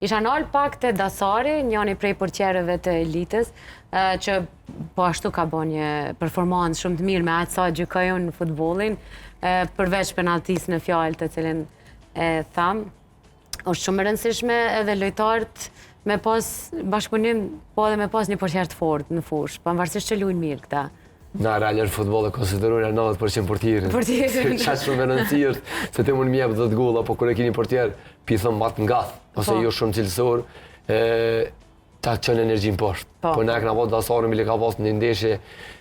Isha nalë pak të Dasari, njëni prej portierëve të elitës, që po ashtu ka bo një performancë shumë të mirë me atë sa gjykojnë në futbolin, përveç penaltis në fjalë të cilin e tham. Është shumë e rëndësishme edhe lojtarët me pas bashkëpunim, po edhe me pas një portier të fortë në fushë, pavarësisht që luajnë mirë këta. Na realër futbol e konsiderojnë 90% portierin. Qa shumë e rëndësirë, se ti mund mjep 10 golla, po kër e kini portier, pithëm matë ngath, ose jo shumë cilësor, ta qënë energjin poshtë. Po ne këna pas Dasarën, bile ka pas një ndeshje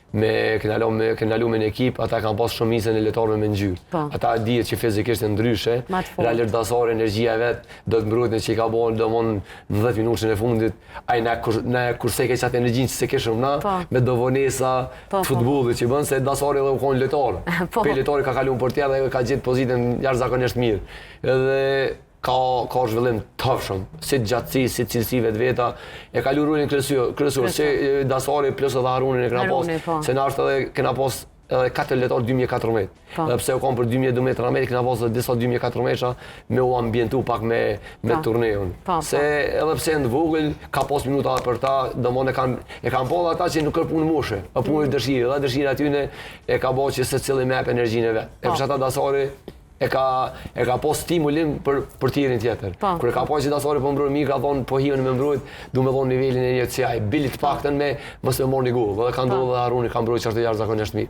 me kënalu me në ekip, ata kanë pas shumë misën e letarëve me ngjyrë. Ata dihet që fizikisht e ndryshe, realër Dasarë, energjia vetë, do të mbrojtën që i ka bon, do mon në 10 minutën e fundit, aj ne kurse ke qatë energjin që se keshëm na, me do vonesa futbollit që bënë, se Dasarë edhe u konë letarë. Pe letarë ka kalu në portier dhe ka gjithë pozitën jashtëzakonisht mirë. Edhe ka zhvillim tëfshëm, si gjatësi, si cilësive të veta, e ka lu rolin kryesor, si Dasari plus edhe Harunin e këna pas, se në është edhe këna pas edhe 4 letarë 2014. Dhe pse u kom për 2012 në Amerikë, këna pas edhe disa 2014 me u ambientu pak me turneun. Se edhe pse në vogël, ka pas minuta për ta, dëmon e kanë pola ata që nuk kërë punë moshe, e punë dëshirë, dhe dëshirë atyne e ka bo që se cili me ep energjinë e vetë. E përshata Dasari, e ka pas stimulim për tjerin tjetër. Kër e ka pas që Dasari po mbrojnë mirë, ka thonë po hiven me mbrojt, du me thonë nivelin e njëtë si aj, bilit pakten me mos me morë një gol, dhe ka ndodhë dhe Haruni ka mbrojt që është jashtëzakonisht mirë.